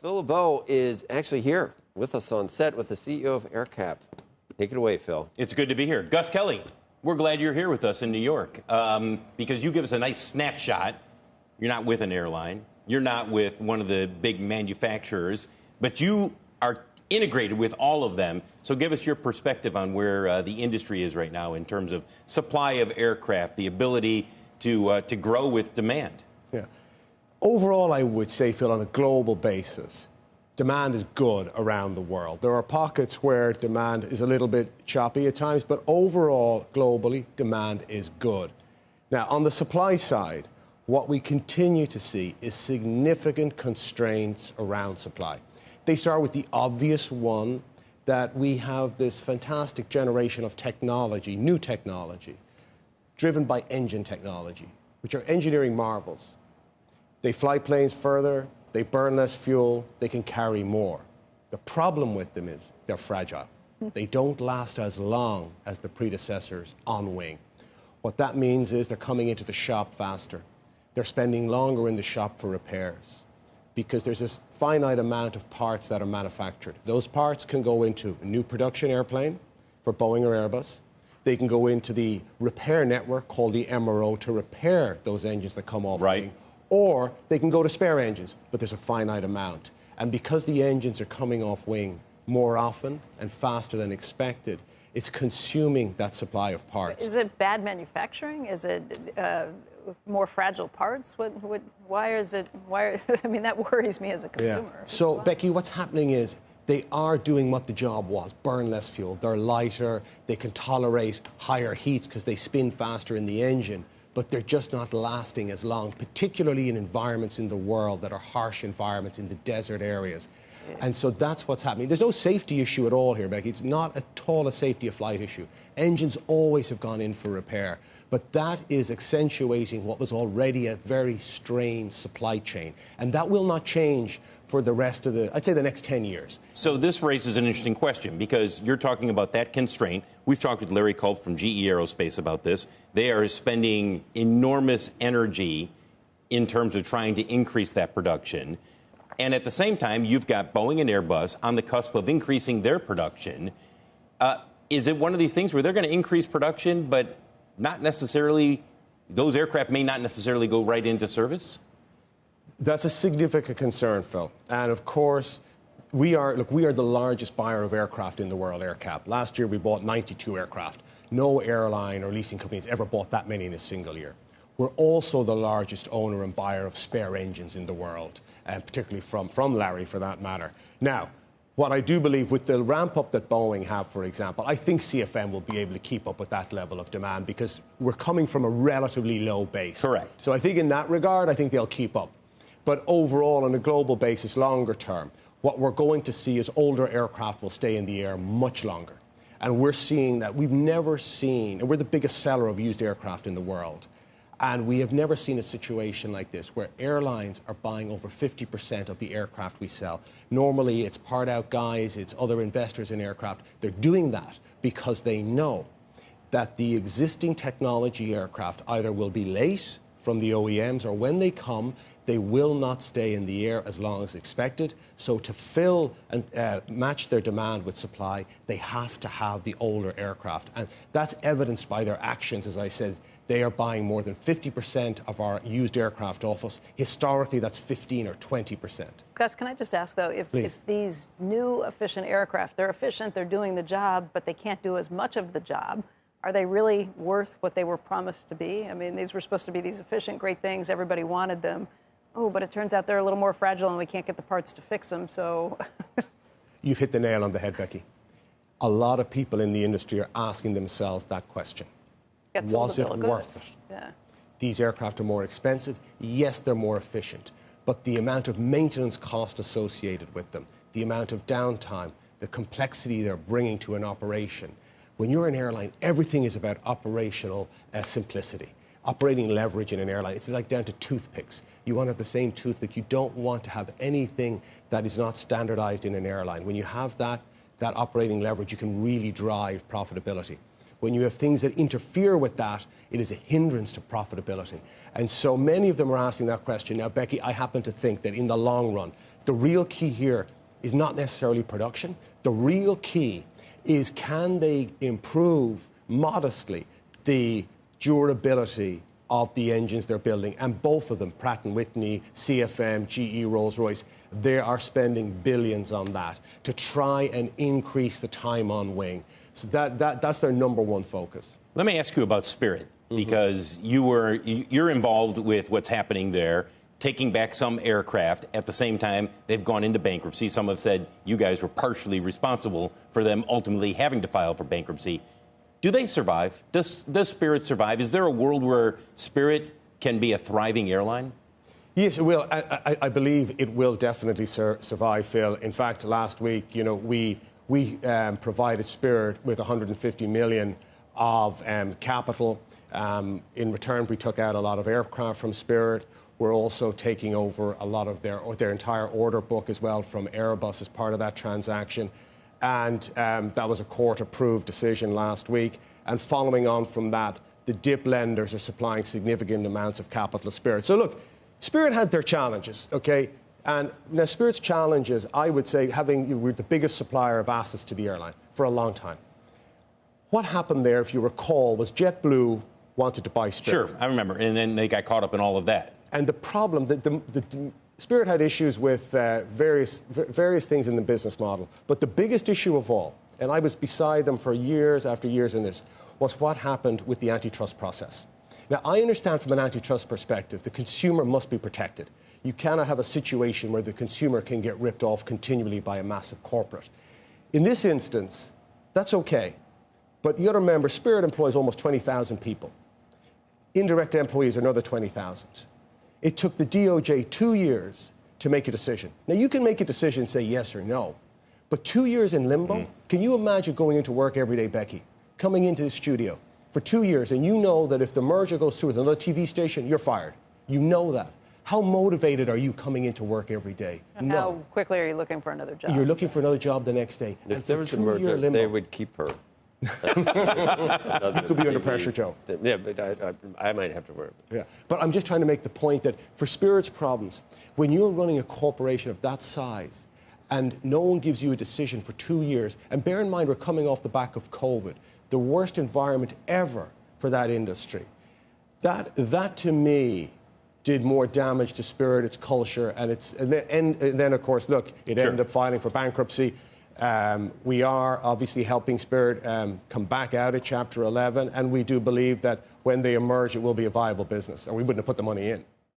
LeBeau is actually here with us on set with the CEO of AerCap. Take it away, Phil. It's good to be here. Gus Kelly, we're glad you're here with us in New York because you give us a nice snapshot. You're not with an airline. You're not with one of the big manufacturers, but you are integrated with all of them. So give us your perspective on where the industry is right now in terms of supply of aircraft, the ability to grow with demand. Yeah. Overall, I would say, Phil, on a global basis, demand is good around the world. There are pockets where demand is a little bit choppy at times, but overall, globally, demand is good. Now, on the supply side, what we continue to see is significant constraints around supply. They start with the obvious one, that we have this fantastic generation of technology, new technology, driven by engine technology, which are engineering marvels. They fly planes further, they burn less fuel, they can carry more. The problem with them is they're fragile. They don't last as long as the predecessors on wing. What that means is they're coming into the shop faster. They're spending longer in the shop for repairs because there's this finite amount of parts that are manufactured. Those parts can go into a new production airplane for Boeing or Airbus. They can go into the repair network called the MRO to repair those engines that come off wing. Or they can go to spare engines, but there's a finite amount. And because the engines are coming off wing more often and faster than expected, it's consuming that supply of parts. Is it bad manufacturing? Is it more fragile parts? Why is it? I mean, that worries me as a consumer. Yeah. So, Becky, what's happening is they are doing what the job was, burn less fuel. They're lighter, they can tolerate higher heats because they spin faster in the engine, but they're just not lasting as long, particularly in environments in the world that are harsh environments in the desert areas. And so that's what's happening. There's no safety issue at all here, Becky. It's not at all a safety of flight issue. Engines always have gone in for repair, but that is accentuating what was already a very strained supply chain. And that will not change for the rest of I'd say the next 10 years. So this raises an interesting question because you're talking about that constraint. We've talked with Larry Culp from GE Aerospace about this. They are spending enormous energy in terms of trying to increase that production. And at the same time, you've got Boeing and Airbus on the cusp of increasing their production. Is it one of these things where they're going to increase production, but not necessarily, those aircraft may not necessarily go right into service? That's a significant concern, Phil. And of course, we are the largest buyer of aircraft in the world, AerCap. Last year, we bought 92 aircraft. No airline or leasing company has ever bought that many in a single year. We're also the largest owner and buyer of spare engines in the world, and particularly from Larry, for that matter. Now, what I do believe with the ramp up that Boeing have, for example, I think CFM will be able to keep up with that level of demand because we're coming from a relatively low base. Correct. So I think in that regard, I think they'll keep up. But overall, on a global basis, longer term, what we're going to see is older aircraft will stay in the air much longer. And we're seeing that we've never seen, and we're the biggest seller of used aircraft in the world. And we have never seen a situation like this where airlines are buying over 50% of the aircraft we sell. Normally, it's part-out guys, it's other investors in aircraft. They're doing that because they know that the existing technology aircraft either will be late from the OEMs or when they come, they will not stay in the air as long as expected. So to fill and match their demand with supply, they have to have the older aircraft. And that's evidenced by their actions. As I said, they are buying more than 50% of our used aircraft off us. Historically, that's 15 or 20%. Gus, can I just ask, though, if these new efficient aircraft, they're efficient, they're doing the job, but they can't do as much of the job, are they really worth what they were promised to be? I mean, these were supposed to be these efficient, great things. Everybody wanted them. Oh, but it turns out they're a little more fragile and we can't get the parts to fix them, so... You've hit the nail on the head, Becky. A lot of people in the industry are asking themselves that question. Was it worth it? Yeah. These aircraft are more expensive. Yes, they're more efficient. But the amount of maintenance cost associated with them, the amount of downtime, the complexity they're bringing to an operation. When you're an airline, everything is about operational simplicity. Operating leverage in an airline, it's like down to toothpicks. You want to have the same toothpick. You don't want to have anything that is not standardized in an airline. When you have that operating leverage, you can really drive profitability. When you have things that interfere with that, it is a hindrance to profitability. And so many of them are asking that question. Now, Becky, I happen to think that in the long run, The real key here is not necessarily production. The real key is, can they improve modestly the durability of the engines they're building? And both of them, Pratt & Whitney, CFM, GE, Rolls-Royce, they are spending billions on that to try and increase the time on wing. So that's their number one focus. Let me ask you about Spirit, because you're involved with what's happening there, taking back some aircraft. At the same time, they've gone into bankruptcy. Some have said you guys were partially responsible for them ultimately having to file for bankruptcy. Do they survive? Does Spirit survive? Is there a world where Spirit can be a thriving airline? Yes, it will. I believe it will definitely survive, Phil. In fact, last week, we provided Spirit with $150 million of capital. In return, we took out a lot of aircraft from Spirit. We're also taking over a lot of their entire order book as well from Airbus as part of that transaction. And that was a court-approved decision last week. And following on from that, the DIP lenders are supplying significant amounts of capital to Spirit. So look, Spirit had their challenges, okay? And now Spirit's challenges, I would say, we're the biggest supplier of assets to the airline for a long time. What happened there, if you recall, was JetBlue wanted to buy Spirit. Sure, I remember. And then they got caught up in all of that. And the problem, the Spirit had issues with various things in the business model. But the biggest issue of all, and I was beside them for years after years in this, was what happened with the antitrust process. Now, I understand from an antitrust perspective, the consumer must be protected. You cannot have a situation where the consumer can get ripped off continually by a massive corporate. In this instance, that's okay. But you got to remember, Spirit employs almost 20,000 people. Indirect employees are another 20,000. It took the DOJ 2 years to make a decision. Now, you can make a decision and say yes or no, but 2 years in limbo? Can you imagine going into work every day, Becky, coming into the studio for 2 years, and you know that if the merger goes through with another TV station, you're fired. You know that. How motivated are you coming into work every day? And how quickly are you looking for another job? You're looking for another job the next day. If there was a merger, they would keep her. You could be under pressure, Joe. Yeah, but I might have to work. Yeah, but I'm just trying to make the point that for Spirit's problems, when you're running a corporation of that size and no one gives you a decision for 2 years, and bear in mind we're coming off the back of COVID, the worst environment ever for that industry, that to me did more damage to Spirit, its culture, and then of course, look, it ended up filing for bankruptcy. We are obviously helping Spirit come back out of Chapter 11, and we do believe that when they emerge, it will be a viable business, and we wouldn't have put the money in.